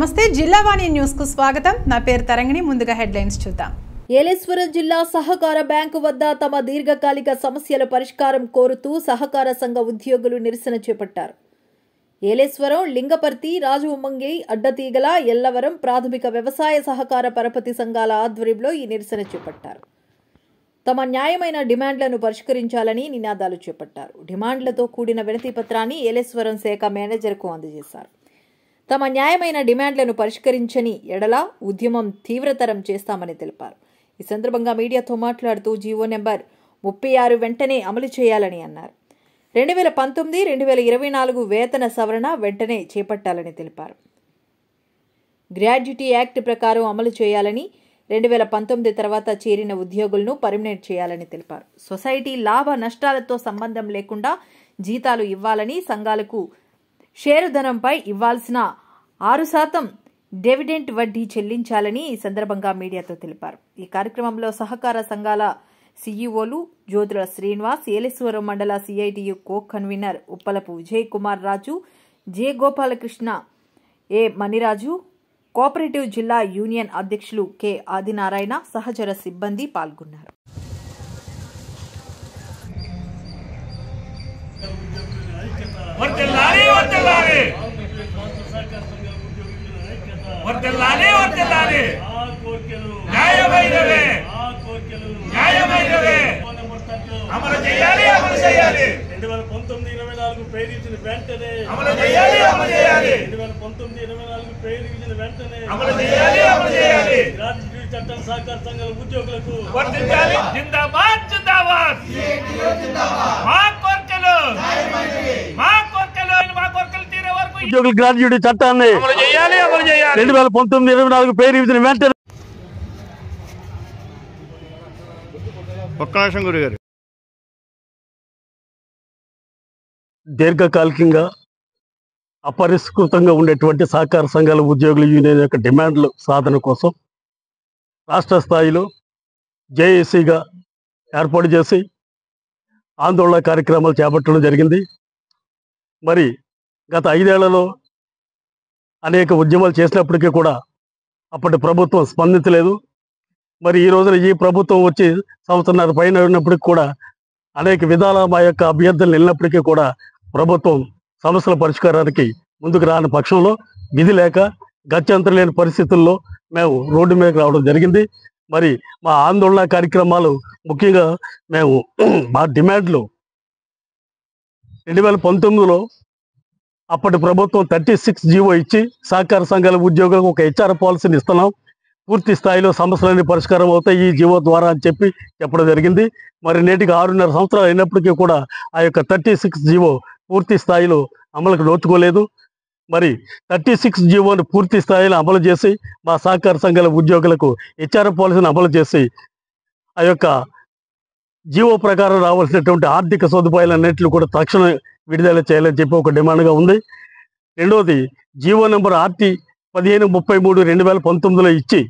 నమస్తే జిల్లావాణి న్యూస్ కు స్వాగతం. నా పేరు తరంగిణి. ముందుగా హెడ్లైన్స్ చూద్దాం. ఏలేశ్వరం జిల్లా సహకార బ్యాంకు వద్ద తమ దీర్ఘకాలిక సమస్యల పరిష్కారం కోరుతూ సహకార సంఘ ఉద్యోగులు నిరసన చేపట్టారు. ఏలేశ్వరం, లింగపర్తి, రాజుమంగి, అడ్డతీగల, ఎల్లవరం ప్రాథమిక వ్యవసాయ సహకార పరపతి సంఘాల ఆధ్వర్యంలో ఈ నిరసన చేపట్టారు. తమ న్యాయమైన డిమాండ్లను పరిష్కరించాలని నినాదాలు చేపట్టారు. డిమాండ్లతో కూడిన వినతి పత్రాన్ని ఏలేశ్వరం శాఖ మేనేజర్కు అందజేశారు. తమ న్యాయమైన డిమాండ్లను పరిష్కరించని ఎడల ఉద్యమం తీవ్రతరం చేస్తామని తెలిపారు. ఈ సందర్భంగా మీడియాతో మాట్లాడుతూ జీవో నెంబర్ 36 వెంటనే అమలు చేయాలని అన్నారు. 2019-2024 వేతన సవరణ వెంటనే చేపట్టాలని తెలిపారు. గ్రాడ్యుటీ యాక్ట్ ప్రకారం అమలు చేయాలని, 2019 తర్వాత చేరిన ఉద్యోగులను పర్మనెంట్ చేయాలని తెలిపారు. సొసైటీ లాభ నష్టాలతో సంబంధం లేకుండా జీతాలు ఇవ్వాలని, సంఘాలకు షేరుధనంపై ఇవ్వాల్సిన 6% డివిడెంట్ వడ్డీ చెల్లించాలని ఈ సందర్భంగా మీడియాతో తెలిపారు. ఈ కార్యక్రమంలో సహకార సంఘాల సీఈఓలు జ్యోతుల శ్రీనివాస్, ఏలేశ్వరం మండల CITU co convener Uppalapu Vijay Kumar Raju, J Gopalakrishna, A Maniraju, cooperative జిల్లా యూనియన్ అధ్యక్షులు కె ఆదినారాయణ, సహచర సిబ్బంది పాల్గొన్నారు. అమలు చేయాలి 2019-24 పే రివిజన్ వెంటనే అమలు చేయాలి 2019-24 పే రివిజన్ వెంటనే అమలు చేయాలి గ్రాడ్యుటీ చట్టం సహకార సంఘాల ఉద్యోగులకు వర్తించాలి. జిందాబాద్ జిందాబాద్ మా కోర్కెలు తీరే వరకు ఉద్యోగుల గ్రాడ్యుటీ చట్టాన్ని అమలు చేయాలి 2019-24 పే రివిజన్ వెంటనే. ఒక్క నిమిషం గురుగారు. దీర్ఘకాలికంగా అపరిష్కృతంగా ఉండేటువంటి సహకార సంఘాల ఉద్యోగుల యూనియన్ యొక్క డిమాండ్లు సాధన కోసం రాష్ట్ర స్థాయిలో జేఏసీగా ఏర్పాటు చేసి ఆందోళన కార్యక్రమాలు చేపట్టడం జరిగింది. మరి గత 5 ఏళ్లలో అనేక ఉద్యమాలు చేసినప్పటికీ కూడా అప్పటి ప్రభుత్వం స్పందించలేదు. మరి ఈ రోజున ఈ ప్రభుత్వం వచ్చి సంవత్సరాల పైన ఉన్నప్పటికీ కూడా అనేక విధాల మా యొక్క అభ్యర్థులు వెళ్ళినప్పటికీ కూడా ప్రభుత్వం సమస్యల పరిష్కారానికి ముందుకు రాని పక్షంలో విధి లేక గత్యంతరం లేని పరిస్థితుల్లో మేము రోడ్డు మీదకి రావడం జరిగింది. మరి మా ఆందోళన కార్యక్రమాలు ముఖ్యంగా మేము మా డిమాండ్లు 2019లో అప్పటి ప్రభుత్వం 36 జీవో ఇచ్చి సహకార సంఘాల ఉద్యోగులకు ఒక హెచ్ఆర్ పాలసీని ఇస్తున్నాం, పూర్తి స్థాయిలో సమస్యలన్నీ పరిష్కారం అవుతాయి ఈ జీవో ద్వారా అని చెప్పడం జరిగింది. మరి నేటికి 6.5 సంవత్సరాలు అయినప్పటికీ కూడా ఆ యొక్క 36 జీవో పూర్తి స్థాయిలో అమలుకు నోచుకోలేదు. మరి 36 జీవోను పూర్తి స్థాయిలో అమలు చేసి మా సహకార సంఘాల ఉద్యోగులకు హెచ్ఆర్ పాలసీని అమలు చేసి ఆ యొక్క జీవో ప్రకారం రావాల్సినటువంటి ఆర్థిక సదుపాయాలన్నింటినీ కూడా తక్షణ విడుదల చేయాలని చెప్పి ఒక డిమాండ్గా ఉంది. రెండవది, జీవో నెంబర్ RT 1533/2019లో ఇచ్చి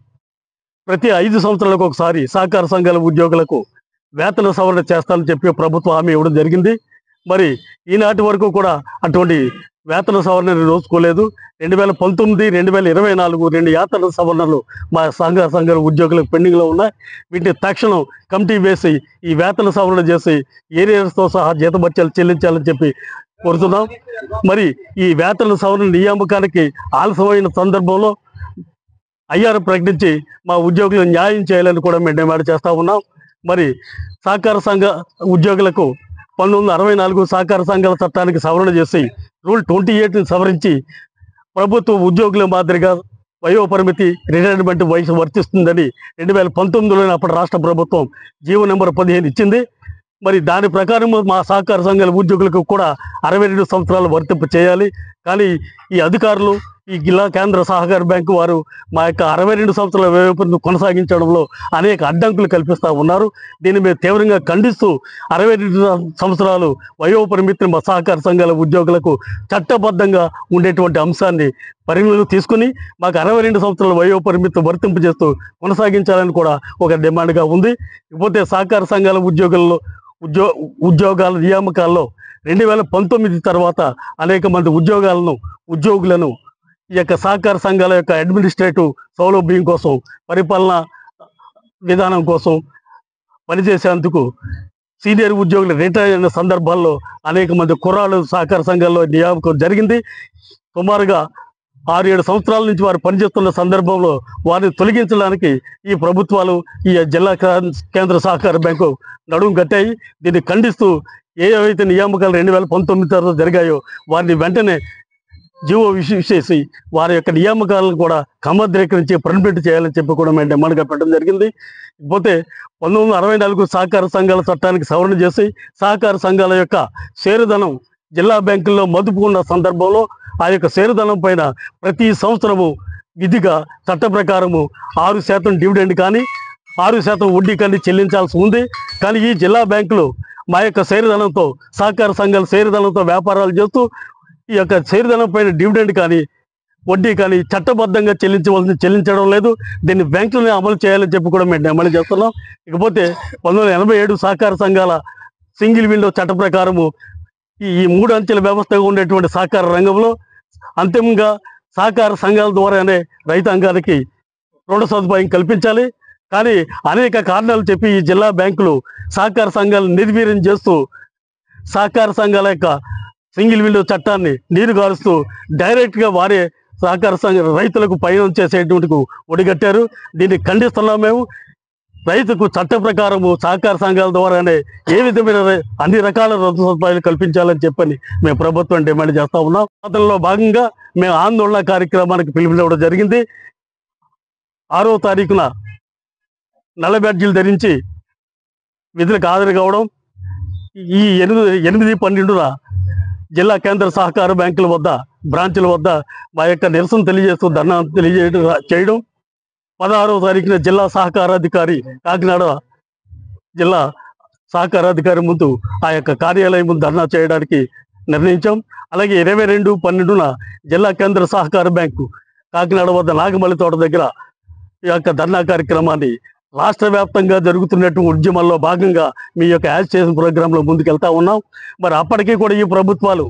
ప్రతి 5 సంవత్సరాలకు ఒకసారి సహకార సంఘాల ఉద్యోగులకు వేతన సవరణ చేస్తానని చెప్పి ప్రభుత్వం హామీ ఇవ్వడం జరిగింది. మరి ఈనాటి వరకు కూడా అటువంటి వేతన సవరణను నోచుకోలేదు. 2019-2024 2 వేతన సవరణలు మా సంఘాల ఉద్యోగులకు పెండింగ్లో ఉన్నాయి. వీటిని తక్షణం కమిటీ వేసి ఈ వేతన సవరణ చేసి ఏరియాస్తో సహా జీతభత్యాలు చెల్లించాలని చెప్పి కోరుతున్నాం. మరి ఈ వేతన సవరణ నియామకానికి ఆలస్యమైన సందర్భంలో ఐఆర్ ప్రకటించి మా ఉద్యోగులకు న్యాయం చేయాలని కూడా మేము డిమాండ్ చేస్తూ ఉన్నాం. మరి సహకార సంఘ ఉద్యోగులకు 1964 సహకార సంఘాల చట్టానికి సవరణ చేసి రూల్ 28ని సవరించి ప్రభుత్వ ఉద్యోగుల మాదిరిగా వయోపరిమితి రిటైర్మెంట్ వయసు వర్తిస్తుందని 2019లోనే అప్పటి రాష్ట్ర ప్రభుత్వం జీవో నెంబర్ 15 ఇచ్చింది. మరి దాని ప్రకారం మా సహకార సంఘాల ఉద్యోగులకు కూడా 62 సంవత్సరాలు వర్తింపు చేయాలి. కానీ ఈ అధికారులు, ఈ జిల్లా కేంద్ర సహకార బ్యాంకు వారు మా యొక్క 62 సంవత్సరాల వయోపరిమితిని కొనసాగించడంలో అనేక అడ్డంకులు కల్పిస్తూ ఉన్నారు. దీన్ని మేము తీవ్రంగా ఖండిస్తూ 62 సంవత్సరాలు వయోపరిమితిని మా సహకార సంఘాల ఉద్యోగులకు చట్టబద్ధంగా ఉండేటువంటి అంశాన్ని పరిగణలోకి తీసుకుని మాకు 62 సంవత్సరాల వయోపరిమితి వర్తింపు చేస్తూ కొనసాగించాలని కూడా ఒక డిమాండ్గా ఉంది. ఇకపోతే సహకార సంఘాల ఉద్యోగాల నియామకాల్లో 2019 తర్వాత అనేక మంది ఉద్యోగులను ఈ యొక్క సహకార సంఘాల యొక్క అడ్మినిస్ట్రేటివ్ సౌలభ్యం కోసం, పరిపాలన విధానం కోసం పనిచేసేందుకు సీనియర్ ఉద్యోగులు రిటైర్ అయిన సందర్భాల్లో అనేక మంది కుర్రాళ్ళు సహకార సంఘాల్లో నియామకం జరిగింది. సుమారుగా 6-7 సంవత్సరాల నుంచి వారు పనిచేస్తున్న సందర్భంలో వారిని తొలగించడానికి ఈ ప్రభుత్వాలు ఈ జిల్లా కేంద్ర సహకార బ్యాంకు నడుము కట్టాయి. దీన్ని ఖండిస్తూ ఏవైతే నియామకాలు 2019 తర్వాత జరిగాయో వారిని వెంటనే జీవో విషేసి వారి యొక్క నియామకాలను కూడా క్రమబద్ధీకరించి పర్మిట్ చేయాలని చెప్పి కూడా మేము డిమాండ్గా పెట్టడం జరిగింది. పోతే 1964 సహకార సంఘాల చట్టానికి సవరణ చేసి సహకార సంఘాల యొక్క షేరుధనం జిల్లా బ్యాంకుల్లో మదుపు ఉన్న సందర్భంలో ఆ యొక్క షేరుధనం పైన ప్రతి సంవత్సరము విధిగా చట్ట ప్రకారము 6% డివిడెండ్ కానీ 6% వడ్డీ కానీ చెల్లించాల్సి ఉంది. కానీ ఈ జిల్లా బ్యాంకులు మా యొక్క షేరుధనంతో సహకార సంఘాల షేరుధనంతో వ్యాపారాలు చేస్తూ ఈ యొక్క షేరుధనం పైన డివిడెండ్ కానీ వడ్డీ కానీ చట్టబద్ధంగా చెల్లించడం లేదు. దీన్ని బ్యాంకులనే అమలు చేయాలని చెప్పి కూడా మేము అమలు చేస్తున్నాం. ఇకపోతే 1987 సహకార సంఘాల సింగిల్ విండో చట్ట ప్రకారము ఈ 3 అంచెల వ్యవస్థగా ఉండేటువంటి సహకార రంగంలో అంతిమంగా సహకార సంఘాల ద్వారానే రైతాంగానికి రుణ సదుపాయం కల్పించాలి. కానీ అనేక కారణాలు చెప్పి ఈ జిల్లా బ్యాంకులు సహకార సంఘాలను నిర్వీర్యం చేస్తూ సహకార సంఘాల యొక్క సింగిల్ విండో చట్టాన్ని నీరు గారుస్తూ డైరెక్ట్గా వారే సహకార సంఘ రైతులకు పయనం చేసేటువంటి ఒడిగట్టారు. దీన్ని ఖండిస్తున్నాం. మేము రైతుకు చట్ట ప్రకారము సహకార సంఘాల ద్వారానే ఏ విధమైన అన్ని రకాల రుణ సదుపాయాలు కల్పించాలని చెప్పని మేము ప్రభుత్వం డిమాండ్ చేస్తా ఉన్నాం. అందులో భాగంగా మేము ఆందోళన కార్యక్రమానికి పిలుపునివ్వడం జరిగింది. 6వ తారీఖున నల్ల బ్యాడ్జీలు ధరించి విధులకు హాజరు కావడం, ఈ 8/12 జిల్లా కేంద్ర సహకార బ్యాంకుల వద్ద బ్రాంచుల వద్ద మా యొక్క నిరసన తెలియజేస్తూ ధర్నా చేయడం, 16వ తారీఖున జిల్లా సహకారాధికారి కాకినాడ జిల్లా సహకారాధికారి ముందు ఆ యొక్క కార్యాలయం ముందు ధర్నా చేయడానికి నిర్ణయించాం. అలాగే 22/12 జిల్లా కేంద్ర సహకార బ్యాంకు కాకినాడ వద్ద నాగమల్లి తోట దగ్గర ఈ యొక్క ధర్నా కార్యక్రమాన్ని రాష్ట్ర వ్యాప్తంగా జరుగుతున్నటువంటి ఉద్యమాల్లో భాగంగా మీ యొక్క యాజిటేషన్ ప్రోగ్రాంలో ముందుకెళ్తా ఉన్నాం. మరి అప్పటికీ కూడా ఈ ప్రభుత్వాలు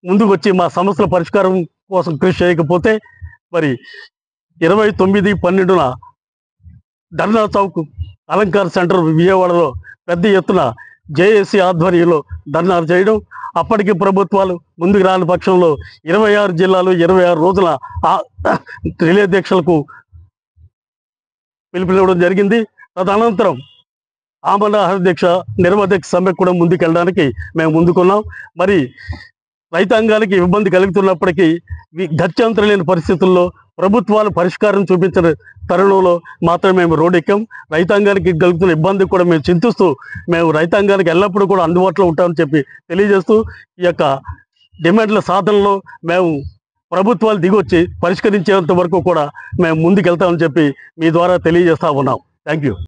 ముందుకు వచ్చి మా సమస్యల పరిష్కారం కోసం కృషి చేయకపోతే మరి 29/12 ధర్నా చౌక్ అలంకార్ సెంటర్ విజయవాడలో పెద్ద ఎత్తున జేఏసీ ఆధ్వర్యంలో ధర్నాలు చేయడం, అప్పటికి ప్రభుత్వాలు ముందుకు రాని పక్షంలో 26 జిల్లాలు 26 రోజుల రిలే దీక్షలకు పిలుపునివ్వడం జరిగింది. తదనంతరం ఆమరణ దీక్ష నిరవధిక సమ్మె కూడా ముందుకెళ్ళడానికి మేము ముందుకున్నాం. మరి రైతాంగానికి ఇబ్బంది కలుగుతున్నప్పటికీ గత్యంతరం లేని పరిస్థితుల్లో ప్రభుత్వాలు పరిష్కారం చూపించిన తరుణంలో మాత్రమే మేము రోడ్డెక్కాం. రైతాంగానికి కలుగుతున్న ఇబ్బంది కూడా మేము చింతిస్తూ మేము రైతాంగానికి ఎల్లప్పుడూ కూడా అందుబాటులో ఉంటామని చెప్పి తెలియజేస్తూ ఈ యొక్క డిమాండ్ల సాధనలో మేము ప్రభుత్వాలు దిగొచ్చి పరిష్కరించేంత వరకు కూడా మేము ముందుకెళ్తామని చెప్పి మీ ద్వారా తెలియజేస్తా ఉన్నాం. Thank you.